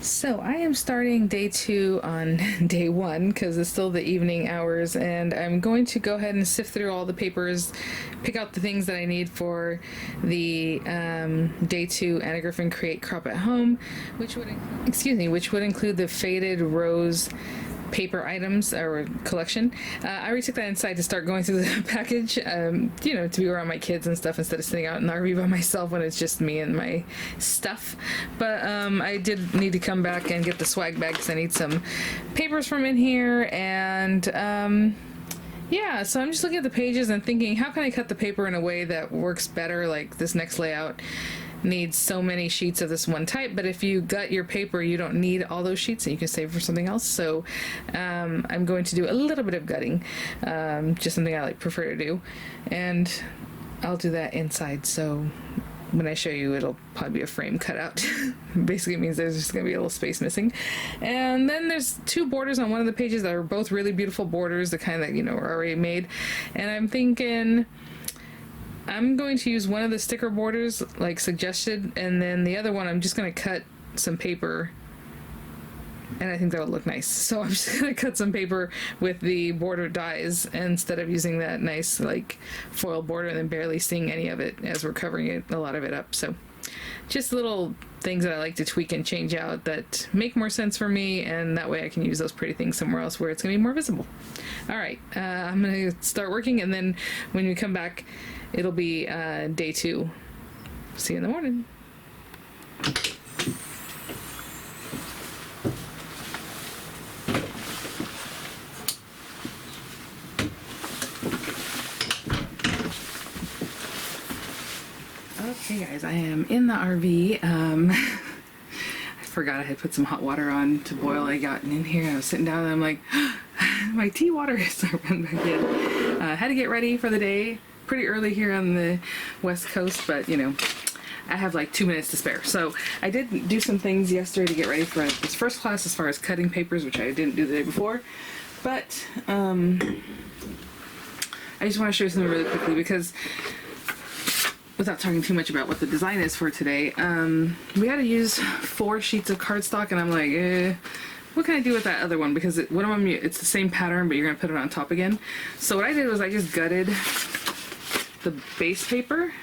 So I am starting day 2 on day 1 because it's still the evening hours, and I'm going to go ahead and sift through all the papers, pick out the things that I need for the day 2 Anna Griffin Create Crop at Home, which would include the faded rose paper items or collection. I already took that inside to start going through the package, to be around my kids and stuff instead of sitting out in the RV by myself when it's just me and my stuff. But I did need to come back and get the swag bag because I need some papers from in here. And yeah, so I'm just looking at the pages and thinking, how can I cut the paper in a way that works better? Like this next layout needs so many sheets of this one type, but if you gut your paper, you don't need all those sheets and you can save for something else. So I'm going to do a little bit of gutting, just something I prefer to do, and I'll do that inside. So when I show you, it'll probably be a frame cutout. Basically, it means there's just going to be a little space missing. And then there's 2 borders on one of the pages that are both really beautiful borders, the kind that are already made. And I'm thinking I'm going to use one of the sticker borders like suggested, and then the other one I'm just going to cut some paper, and I think that'll look nice. So I'm just going to cut some paper with the border dies instead of using that nice foil border and then barely seeing any of it as we're covering a lot of it up. So just little things that I like to tweak and change out that make more sense for me, and that way I can use those pretty things somewhere else where it's going to be more visible. All right, I'm going to start working, and then when we come back, it'll be day 2. See you in the morning. Okay guys, I am in the RV. I forgot I had put some hot water on to boil. I got in here and I was sitting down and I'm like, my tea water. So I ran back in. Had to get ready for the day. Pretty early here on the West Coast, but I have 2 minutes to spare. So I did do some things yesterday to get ready for this first class as far as cutting papers, which I didn't do the day before. But I just want to show you something really quickly because without talking too much about what the design is for today, we had to use 4 sheets of cardstock, and I'm like, what can I do with that other one? Because one of them, it's the same pattern, but you're going to put it on top again. So what I did was I just gutted the base paper.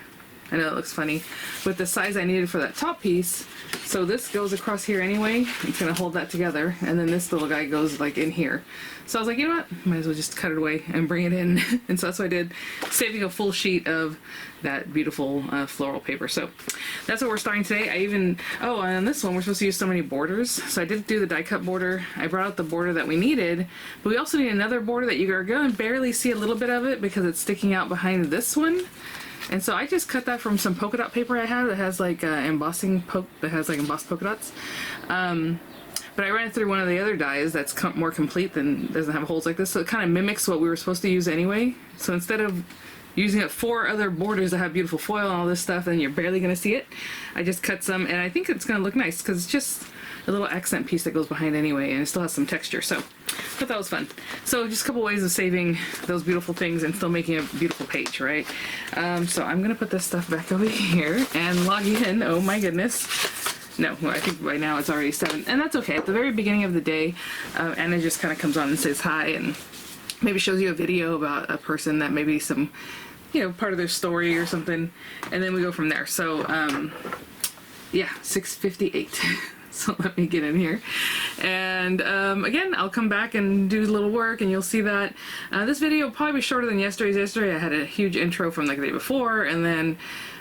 I know that looks funny, with the size I needed for that top piece. So this goes across here anyway. It's gonna hold that together, and then this little guy goes in here. So I was like, you know what? Might as well just cut it away and bring it in. And so that's what I did, saving a full sheet of that beautiful floral paper. So that's what we're starting today. And on this one, we're supposed to use so many borders. So I did do the die cut border. I brought out the border that we needed, but we also need another border that you're gonna barely see a little bit of it because it's sticking out behind this one. And so I just cut that from some polka dot paper I have that has embossed polka dots. But I ran it through one of the other dies that's more complete than doesn't have holes like this, so it kind of mimics what we were supposed to use anyway. So instead of using up 4 other borders that have beautiful foil and all this stuff, and you're barely going to see it, I just cut some, and I think it's going to look nice because it's just a little accent piece that goes behind anyway, and it still has some texture. So I thought that was fun. So just a couple ways of saving those beautiful things and still making a beautiful page, right? So I'm gonna put this stuff back over here and log in. Oh my goodness. No, I think right now it's already 7, and that's okay. At the very beginning of the day, Anna just kind of comes on and says hi and maybe shows you a video about a person that maybe some, part of their story or something, and then we go from there. So yeah, 6:58. So let me get in here, and again, I'll come back and do a little work, and you'll see that this video will probably be shorter than yesterday's. Yesterday I had a huge intro from the day before, and then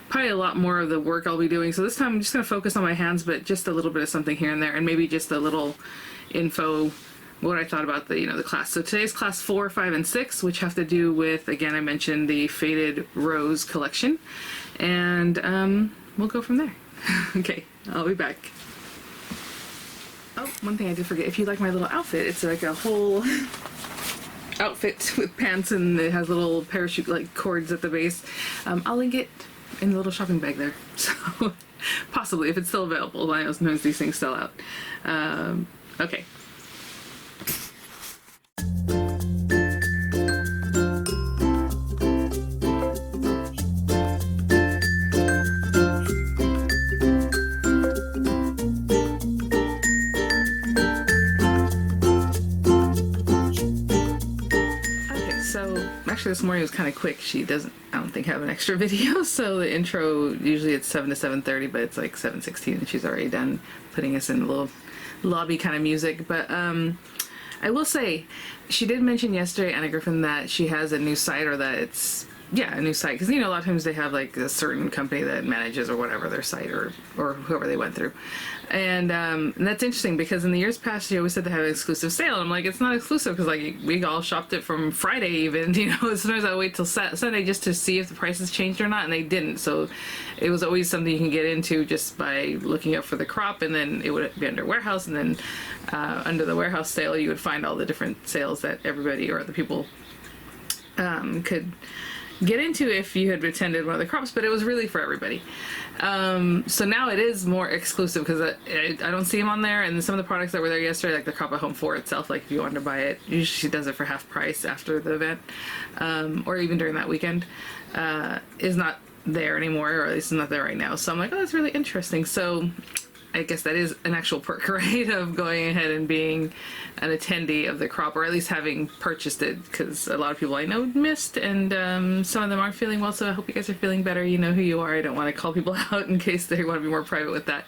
probably a lot more of the work I'll be doing. So this time I'm just going to focus on my hands, but just a little bit of something here and there, and maybe just a little info, what I thought about the the class. So today's class 4, 5, and 6, which have to do with, again, I mentioned the faded rose collection, and we'll go from there. Okay, I'll be back. Oh, one thing I did forget. If you like my little outfit, it's like a whole outfit with pants, and it has little parachute cords at the base. I'll link it in the little shopping bag there. So possibly, if it's still available. I know sometimes these things sell out. Okay. actually this morning was kind of quick. She doesn't, I don't think, have an extra video, so the intro, usually it's 7 to 7:30, but it's like 7:16 and she's already done putting us in a little lobby kind of music. But I will say, she did mention yesterday, Anna Griffin, that she has a new site, or that it's, yeah, a new site, because, you know, a lot of times they have like a certain company that manages or whatever their site, or whoever they went through. And that's interesting, because in the years past she always said they have an exclusive sale, and I'm like, it's not exclusive, because like we all shopped it from Friday even, you know. Sometimes I wait till Sunday just to see if the prices changed or not, and they didn't. So it was always something you can get into just by looking up for the crop, and then it would be under warehouse, and then under the warehouse sale you would find all the different sales that everybody or the people could get into if you had attended one of the crops, but it was really for everybody. So now it is more exclusive, because I don't see them on there, and some of the products that were there yesterday, like the crop at home 4 itself, like if you wanted to buy it, usually she does it for half price after the event, or even during that weekend, is not there anymore, or at least not there right now. So I'm like, oh, that's really interesting. So I guess that is an actual perk, right, of going ahead and being an attendee of the crop, or at least having purchased it, because a lot of people I know missed, and some of them aren't feeling well, so I hope you guys are feeling better. You know who you are. I don't want to call people out in case they want to be more private with that,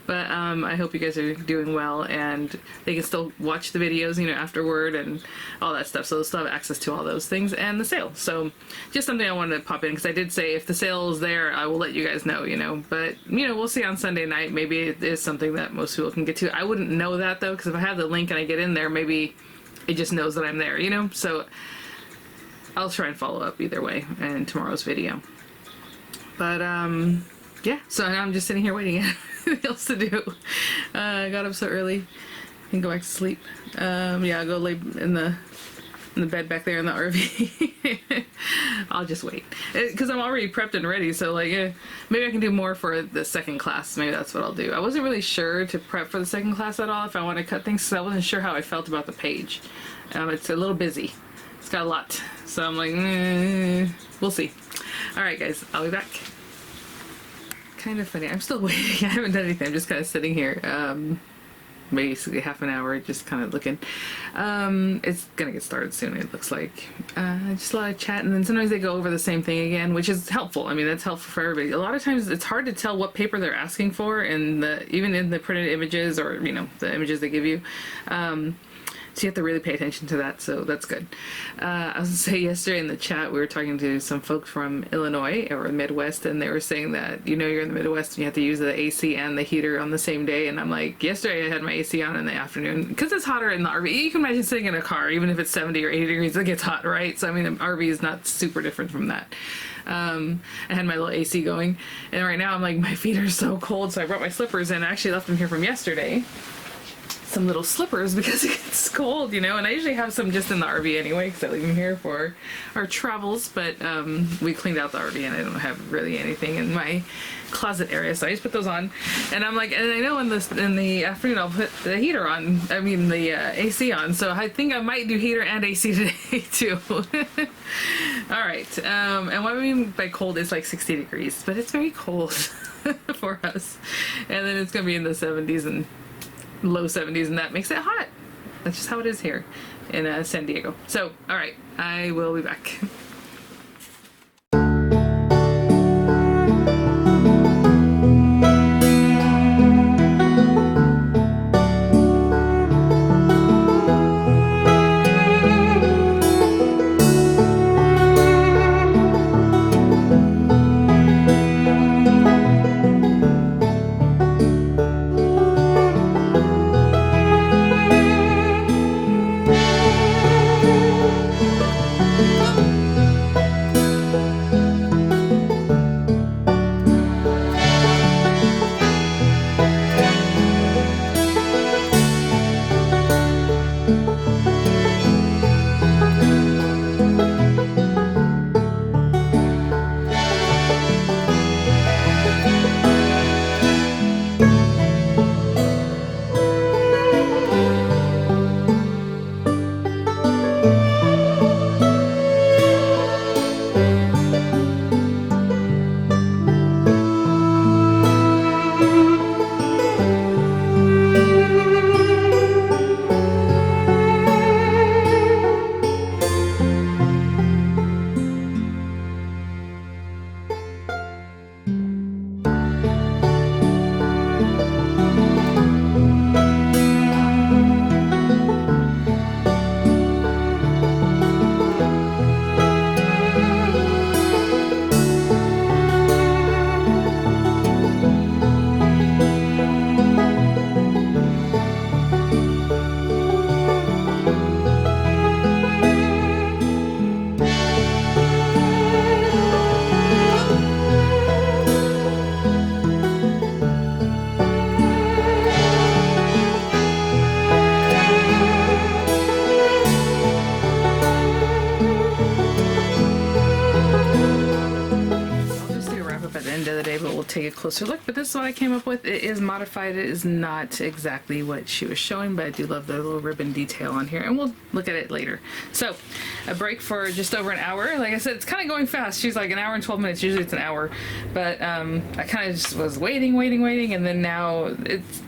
but I hope you guys are doing well, and they can still watch the videos, you know, afterward and all that stuff, so they'll still have access to all those things and the sale. So just something I wanted to pop in, because I did say if the sale is there, I will let you guys know, you know, but, you know, we'll see on Sunday night. Maybe it is something that most people can get to. I wouldn't know that, though, because if I have the link and I get in there, maybe it just knows that I'm there, you know. So I'll try and follow up either way in tomorrow's video. But yeah, so I'm just sitting here waiting. Anything else to do? I got up so early and go back to sleep. Yeah, I'll go lay in the bed back there in the RV. I'll just wait, because I'm already prepped and ready, so like maybe I can do more for the second class. Maybe that's what I'll do. I wasn't really sure to prep for the second class at all, if I want to cut things, because I wasn't sure how I felt about the page. It's a little busy. It's got a lot, so I'm like, we'll see. Alright guys, I'll be back. Kind of funny, I'm still waiting. I haven't done anything. I'm just kind of sitting here, basically half an hour, just kind of looking. It's gonna get started soon, it looks like. Just a lot of chat, and then sometimes they go over the same thing again, which is helpful. I mean, that's helpful for everybody. A lot of times it's hard to tell what paper they're asking for, and even in the printed images, or, you know, the images they give you. So you have to really pay attention to that, so that's good. I was gonna say, yesterday in the chat, we were talking to some folks from Illinois or the Midwest, and they were saying that, you know, you're in the Midwest and you have to use the AC and the heater on the same day. And I'm like, yesterday I had my AC on in the afternoon, because it's hotter in the RV. You can imagine sitting in a car, even if it's 70 or 80 degrees, it gets hot, right? So I mean, the RV is not super different from that. I had my little AC going, and right now I'm like, my feet are so cold, so I brought my slippers, and I actually left them here from yesterday. Some little slippers, because it gets cold, you know, and I usually have some just in the RV anyway, because I leave them here for our travels, but we cleaned out the RV and I don't have really anything in my closet area, so I just put those on, and I'm like, and I know in the afternoon I'll put the heater on, I mean the AC on, so I think I might do heater and AC today too. Alright, and what I mean by cold is like 60 degrees, but it's very cold for us, and then it's gonna be in the 70s and low 70s, and that makes it hot. That's just how it is here in San Diego. So, alright, I will be back. we'll take a closer look. But this is what I came up with. It is modified. It is not exactly what she was showing, but I do love the little ribbon detail on here, and we'll look at it later. So a break for just over an hour. Like I said, it's kind of going fast. She's like an hour and 12 minutes. Usually it's an hour, but I kind of just was waiting, and then now it's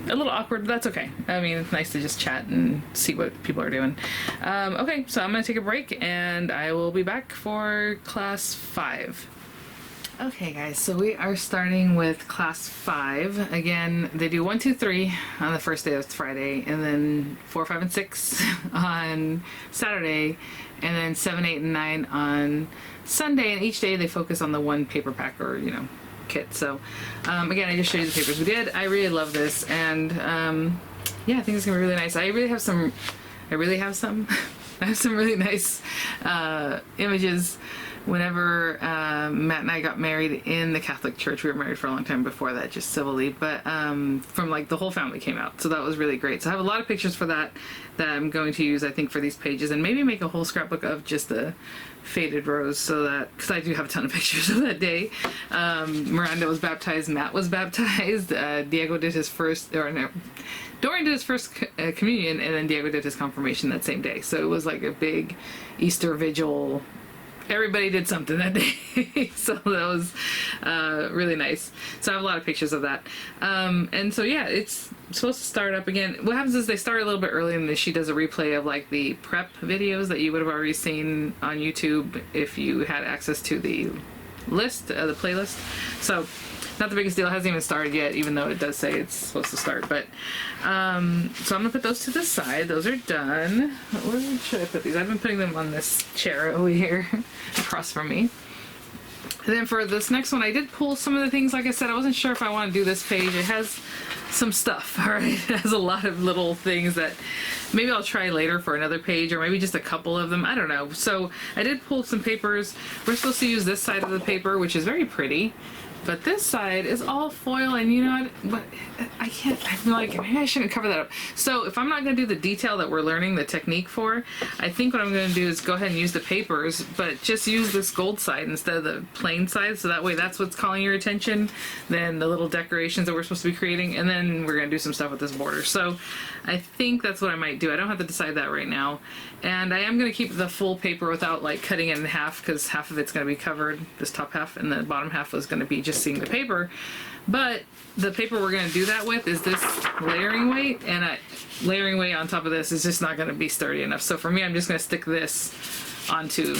a little awkward, but that's okay. I mean, it's nice to just chat and see what people are doing. Okay, so I'm gonna take a break and I will be back for class 5. Okay guys, so we are starting with class 5. Again, they do 1, 2, 3 on the first day, that's Friday, and then 4, 5, and 6 on Saturday, and then 7, 8, and 9 on Sunday, and each day they focus on the one paper pack or, you know, kit. So again, I just showed you the papers we did. I really love this, and yeah, I think it's gonna be really nice. I have some really nice images. Whenever Matt and I got married in the Catholic Church, we were married for a long time before that, just civilly, but from like the whole family came out, so that was really great. So I have a lot of pictures for that I'm going to use, I think, for these pages, and maybe make a whole scrapbook of just the faded rows, so that, because I do have a ton of pictures of that day. Miranda was baptized, Matt was baptized, Diego did his first, or no, Dorian did his first communion, and then Diego did his confirmation that same day. So it was like a big Easter vigil. Everybody did something that day. So that was really nice. So I have a lot of pictures of that. And so yeah, it's supposed to start up again. What happens is they start a little bit early, and she does a replay of like the prep videos that you would have already seen on YouTube if you had access to the list, the playlist. So not the biggest deal. It hasn't even started yet, even though it does say it's supposed to start. But so I'm gonna put those to the side. Those are done. Where should I put these? I've been putting them on this chair over here across from me. And then for this next one, I did pull some of the things. Like I said, I wasn't sure if I want to do this page. It has some stuff, all right? It has a lot of little things that maybe I'll try later for another page, or maybe just a couple of them. I don't know. So I did pull some papers. We're supposed to use this side of the paper, which is very pretty. But this side is all foil, and you know what? I can't, I'm like, maybe I shouldn't cover that up. So if I'm not going to do the detail that we're learning the technique for, I think what I'm going to do is go ahead and use the papers, but just use this gold side instead of the plain side, so that way that's what's calling your attention, then the little decorations that we're supposed to be creating, and then we're going to do some stuff with this border. So I think that's what I might do. I don't have to decide that right now. And I am going to keep the full paper without like cutting it in half, because half of it's going to be covered, this top half, and the bottom half is going to be just seeing the paper. But the paper we're going to do that with is this layering weight, and layering weight on top of this is just not going to be sturdy enough. So for me, I'm just going to stick this onto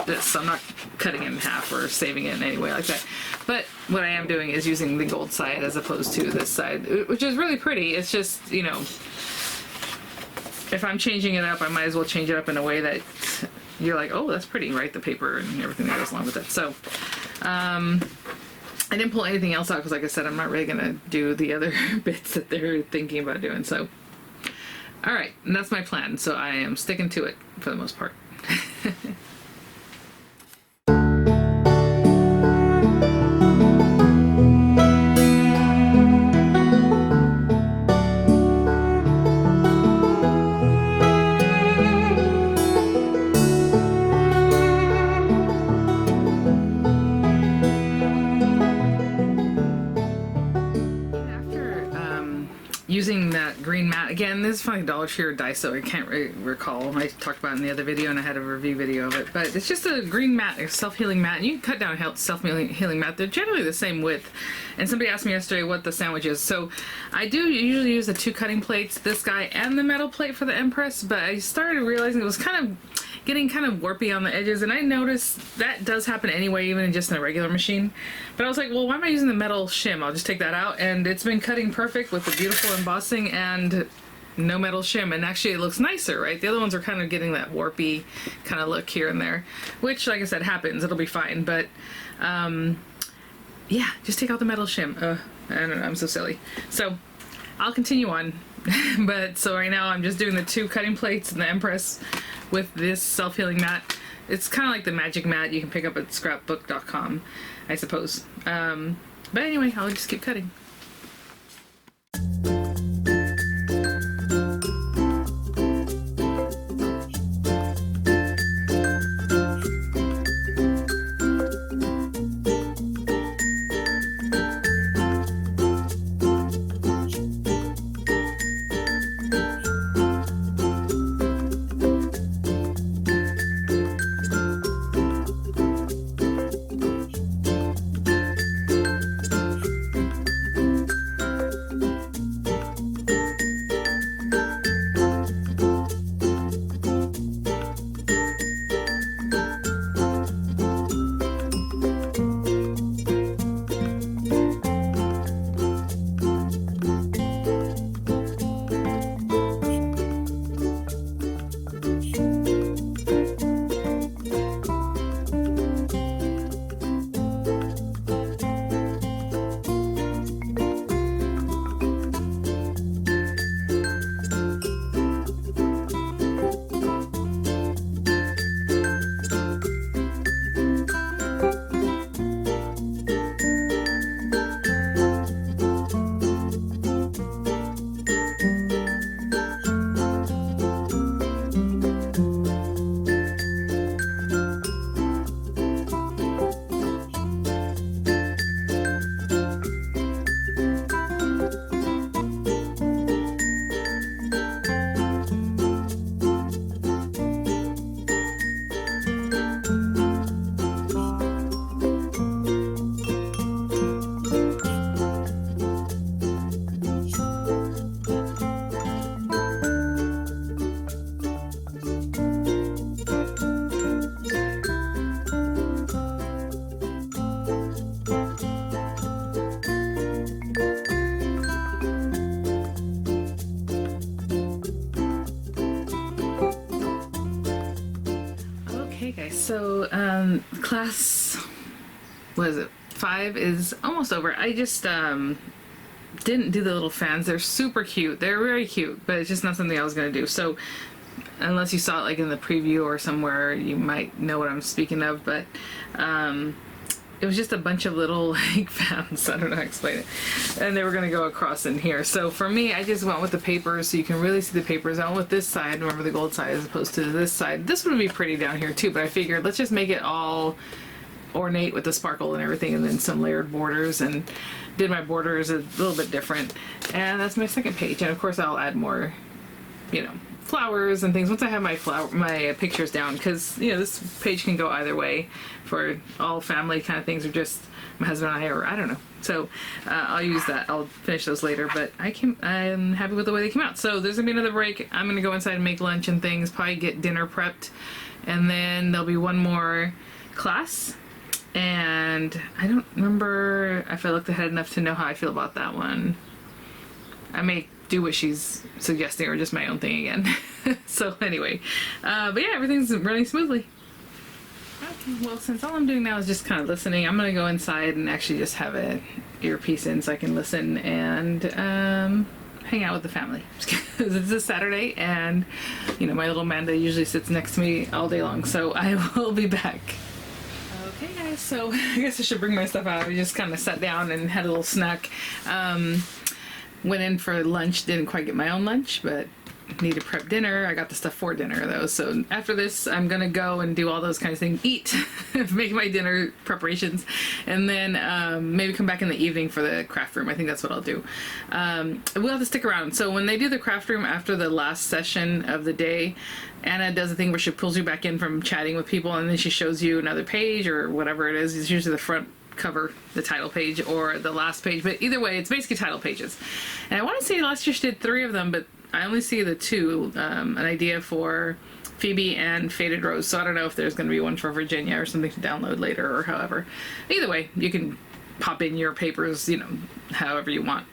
this. So I'm not cutting it in half or saving it in any way like that. But what I am doing is using the gold side as opposed to this side, which is really pretty. It's just, you know, if I'm changing it up, I might as well change it up in a way that you're like, oh, that's pretty, right? The paper and everything that goes along with it. So I didn't pull anything else out because, like I said, I'm not really going to do the other bits that they're thinking about doing. So, all right, and that's my plan. So I am sticking to it for the most part. Using that green mat, again, this is from Dollar Tree or Daiso, I can't recall. I talked about it in the other video and I had a review video of it, but it's just a green mat, a self-healing mat, and you can cut down a self-healing mat. They're generally the same width. And somebody asked me yesterday what the sandwich is. So I do usually use the 2 cutting plates, this guy and the metal plate for the Empress, but I started realizing it was kind of getting kind of warpy on the edges, and I noticed that does happen anyway, even in just in a regular machine. But I was like, well, why am I using the metal shim? I'll just take that out, and it's been cutting perfect with the beautiful embossing and no metal shim, and actually it looks nicer, right? The other ones are kind of getting that warpy kind of look here and there, which, like I said, happens. It'll be fine, but yeah, just take out the metal shim. I don't know, I'm so silly. So I'll continue on. But so right now I'm just doing the 2 cutting plates and the Empress with this self-healing mat. It's kind of like the magic mat you can pick up at scrapbook.com, I suppose. But anyway, I'll just keep cutting. Class, what is it, 5 is almost over. I just didn't do the little fans. They're super cute. They're very cute, but it's just not something I was going to do. So unless you saw it like in the preview or somewhere, you might know what I'm speaking of, but it was just a bunch of little like fans. I don't know how to explain it. And they were going to go across in here. So for me, I just went with the papers so you can really see the papers. I went with this side, remember the gold side, as opposed to this side. This would be pretty down here too, but I figured let's just make it all ornate with the sparkle and everything, and then some layered borders, and did my borders a little bit different. And that's my second page. And of course I'll add more, you know, flowers and things once I have my pictures down, because you know this page can go either way for all family kind of things, or just my husband and I, or I don't know. So I'll use that. I'll finish those later, but I'm happy with the way they came out. So there's gonna be another break. I'm gonna go inside and make lunch and things, probably get dinner prepped, and then there'll be one more class. And I don't remember if I looked ahead enough to know how I feel about that one. I may do what she's suggesting or just my own thing again. So anyway, but yeah, everything's running smoothly. Okay, well, since all I'm doing now is just kind of listening, I'm gonna go inside and actually just have a earpiece in so I can listen and hang out with the family. Because it's a Saturday, and you know my little Amanda usually sits next to me all day long, so I will be back. Okay guys, so I guess I should bring my stuff out. I just kind of sat down and had a little snack. Went in for lunch, didn't quite get my own lunch, but need to prep dinner. I got the stuff for dinner though, so after this I'm gonna go and do all those kinds of things, eat, make my dinner preparations, and then maybe come back in the evening for the craft room. I think that's what I'll do. We'll have to stick around. So when they do the craft room after the last session of the day, Anna does a thing where she pulls you back in from chatting with people, and then she shows you another page or whatever it is. It's usually the front cover, the title page, or the last page, but either way it's basically title pages. And I want to say last year she did 3 of them, but I only see the 2, an idea for Phoebe and Faded Rose, so I don't know if there's going to be one for Virginia or something to download later, or however. Either way, you can pop in your papers, you know, however you want.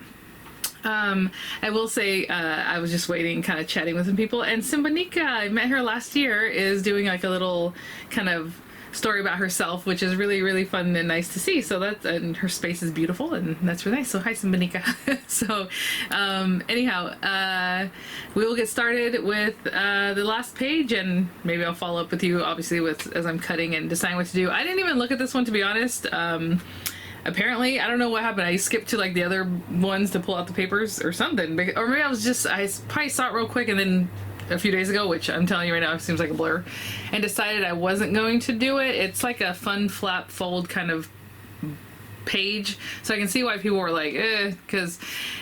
I will say, I was just waiting, kind of chatting with some people, and Simbonika, I met her last year, is doing like a little kind of story about herself, which is really, really fun and nice to see. So that's, and her space is beautiful, and that's really nice. So hi, Simbonika. So anyhow, we will get started with the last page, and maybe I'll follow up with you, obviously, with as I'm cutting and deciding what to do. I didn't even look at this one, to be honest. Apparently, I don't know what happened. I skipped to like the other ones to pull out the papers or something, or maybe I probably saw it real quick and then a few days ago, which I'm telling you right now, it seems like a blur, and decided I wasn't going to do it. It's like a fun flap fold kind of page, so I can see why people were like, because,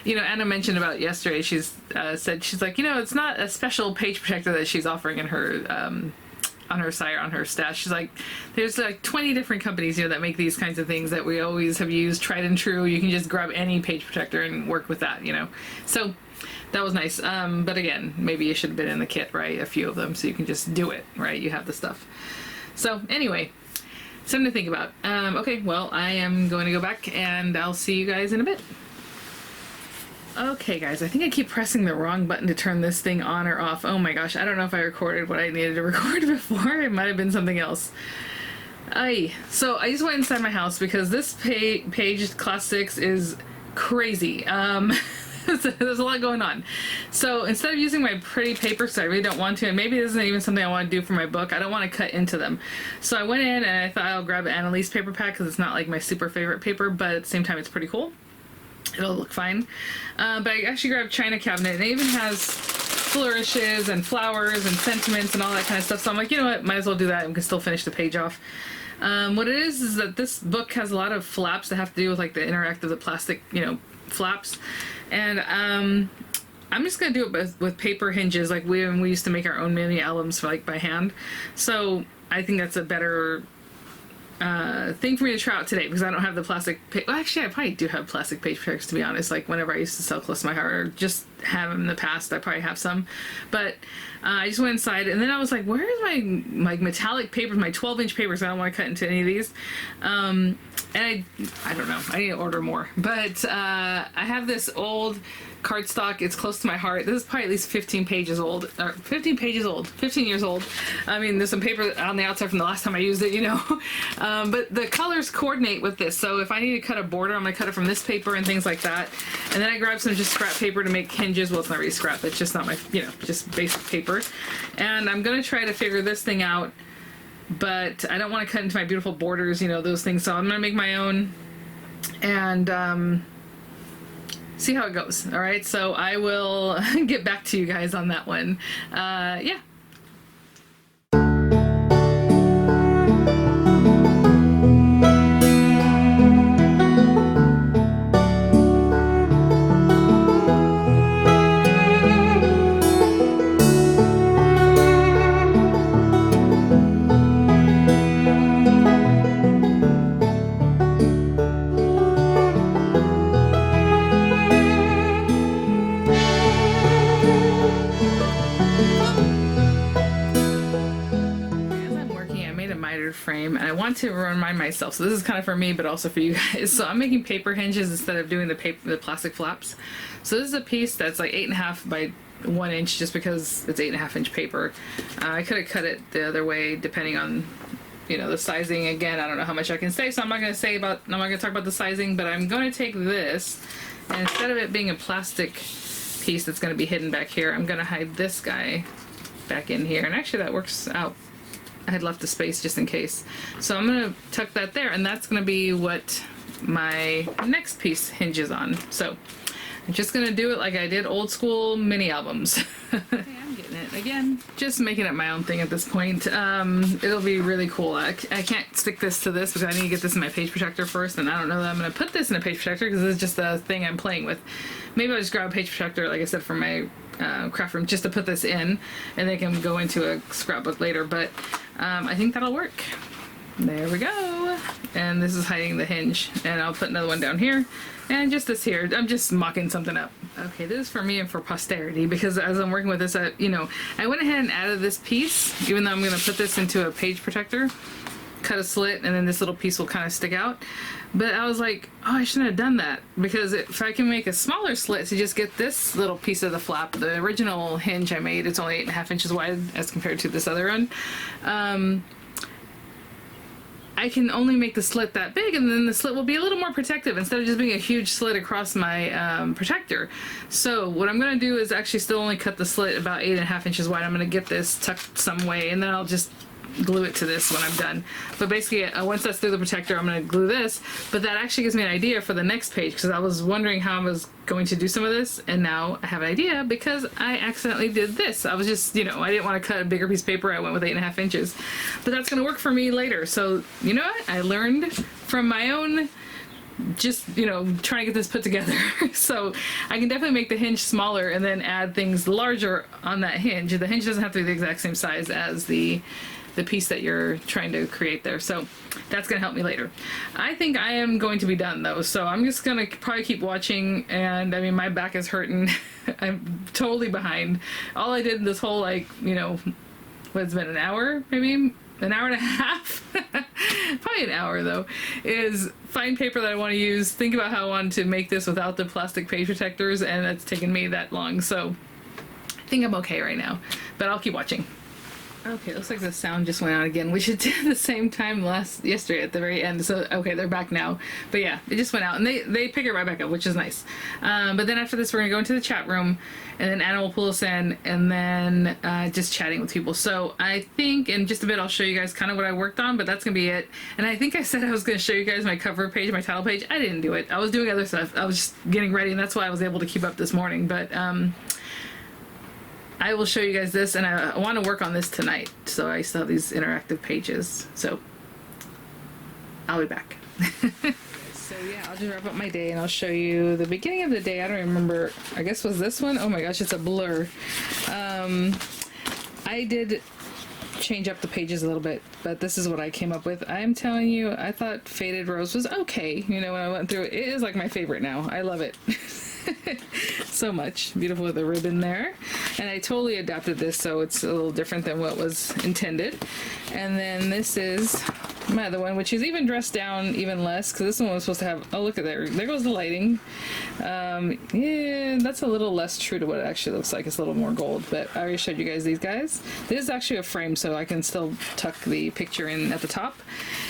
you know, Anna mentioned about yesterday, she's said, she's like, you know, it's not a special page protector that she's offering in her on her site, on her stash. She's like, there's like 20 different companies, you know, that make these kinds of things that we always have used, tried and true. You can just grab any page protector and work with that, you know. So that was nice. But again, maybe it should have been in the kit, right? A few of them, so you can just do it, right? You have the stuff. So anyway, something to think about. Okay, well, I am going to go back, and I'll see you guys in a bit. Okay guys, I think I keep pressing the wrong button to turn this thing on or off. Oh my gosh, I don't know if I recorded what I needed to record before. It might have been something else. So I just went inside my house because this page, class 6, is crazy. There's a lot going on. So instead of using my pretty paper, so I really don't want to, and maybe this isn't even something I want to do for my book, I don't want to cut into them. So I went in and I thought I'll grab an Annalise paper pack because it's not like my super favorite paper, but at the same time it's pretty cool. It'll look fine. But I actually grabbed China Cabinet, and it even has flourishes and flowers and sentiments and all that kind of stuff. So I'm like, you know what, might as well do that and we can still finish the page off. What it is that this book has a lot of flaps that have to do with like the interactive, the plastic, you know, flaps. And I'm just gonna do it with paper hinges, like we used to make our own mini albums for, like, by hand. So I think that's a better thing for me to try out today, because I don't have the plastic well, actually I probably do have plastic page protectors, to be honest. Like whenever I used to sell close to my heart, or just have them in the past, I probably have some. But I just went inside, and then I was like, where is my metallic papers, my 12-inch papers? I don't want to cut into any of these. And I don't know, I need to order more. But I have this old cardstock. It's close to my heart. This is probably at least 15 pages old, or 15 pages old, 15 years old. I mean, there's some paper on the outside from the last time I used it, you know. But the colors coordinate with this. So if I need to cut a border, I'm gonna cut it from this paper and things like that. And then I grabbed some just scrap paper to make hinges. Well, it's not really scrap. It's just not my, you know, just basic paper. And I'm gonna try to figure this thing out, but I don't want to cut into my beautiful borders, you know, those things. So I'm gonna make my own and see how it goes. All right, so I will get back to you guys on that one. Yeah. Frame, and I want to remind myself, so this is kind of for me but also for you guys, so I'm making paper hinges instead of doing the plastic flaps. So this is a piece that's like 8.5 by 1 inch just because it's 8.5 inch paper. I could have cut it the other way depending on, you know, the sizing. Again, I don't know how much I can say, so I'm not going to talk about the sizing, but I'm going to take this, and instead of it being a plastic piece that's going to be hidden back here, I'm going to hide this guy back in here, and actually that works out. I had left the space just in case. So I'm gonna tuck that there, and that's gonna be what my next piece hinges on. So I'm just gonna do it like I did old school mini albums. Okay, I'm getting it again. Just making it my own thing at this point. It'll be really cool. I can't stick this to this because I need to get this in my page protector first, and I don't know that I'm gonna put this in a page protector because this is just a thing I'm playing with. Maybe I'll just grab a page protector, like I said, from my craft room, just to put this in, and they can go into a scrapbook later, but I think that'll work. There we go. And this is hiding the hinge, and I'll put another one down here, and just this here. I'm just mocking something up. Okay, this is for me and for posterity, because as I'm working with this, you know, I went ahead and added this piece, even though I'm going to put this into a page protector, cut a slit, and then this little piece will kind of stick out. But I was like, oh, I shouldn't have done that, because if I can make a smaller slit to just get this little piece of the flap, the original hinge I made, it's only 8.5 inches wide as compared to this other one. I can only make the slit that big, and then the slit will be a little more protective instead of just being a huge slit across my protector. So what I'm going to do is actually still only cut the slit about 8.5 inches wide. I'm going to get this tucked some way, and then I'll just glue it to this when I'm done. But basically, once that's through the protector, I'm going to glue this. But that actually gives me an idea for the next page, because I was wondering how I was going to do some of this, and now I have an idea because I accidentally did this. I was just, you know, I didn't want to cut a bigger piece of paper. I went with 8.5 inches. But that's going to work for me later. So, you know what? I learned from my own, just, you know, trying to get this put together. So I can definitely make the hinge smaller and then add things larger on that hinge. The hinge doesn't have to be the exact same size as the piece that you're trying to create there. So that's gonna help me later. I think I am going to be done though, so I'm just gonna probably keep watching, and I mean, my back is hurting. I'm totally behind. All I did this whole, like, you know, what's been an hour, maybe an hour and a half, probably an hour though, is find paper that I want to use, think about how I want to make this without the plastic page protectors, and that's taken me that long. So I think I'm okay right now, but I'll keep watching. Okay, it looks like the sound just went out again, which it did at the same time yesterday at the very end. So, okay, they're back now. But yeah, it just went out, and they pick it right back up, which is nice. But then after this, we're going to go into the chat room, and then Anna will pull us in, and then just chatting with people. So I think in just a bit, I'll show you guys kind of what I worked on, but that's going to be it. And I think I said I was going to show you guys my cover page, my title page. I didn't do it. I was doing other stuff. I was just getting ready, and that's why I was able to keep up this morning. But I will show you guys this, and I want to work on this tonight, so I still have these interactive pages. So I'll be back. So yeah, I'll just wrap up my day, and I'll show you the beginning of the day. I don't remember. I guess was this one? Oh my gosh, it's a blur. I did change up the pages a little bit, but this is what I came up with. I'm telling you, I thought Faded Rose was okay. You know, when I went through it, it is like my favorite now. I love it. So much. Beautiful with the ribbon there. And I totally adapted this so it's a little different than what was intended. And then this is my other one, which is even dressed down even less, because this one was supposed to have, oh look at there goes the lighting. Yeah, that's a little less true to what it actually looks like. It's a little more gold, but I already showed you guys these guys. This is actually a frame, so I can still tuck the picture in at the top.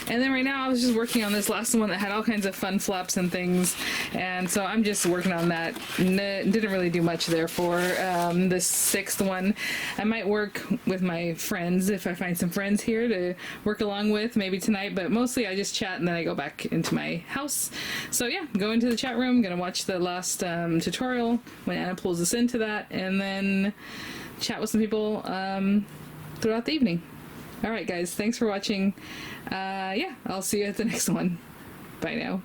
And then right now I was just working on this last one that had all kinds of fun flaps and things, and so I'm just working on that. Didn't really do much there for the sixth one. I might work with my friends if I find some friends here to work along with, maybe tonight, but mostly I just chat and then I go back into my house. So yeah, go into the chat room, gonna watch the last tutorial when Anna pulls us into that, and then chat with some people throughout the evening. Alright guys, thanks for watching. Yeah, I'll see you at the next one. Bye now.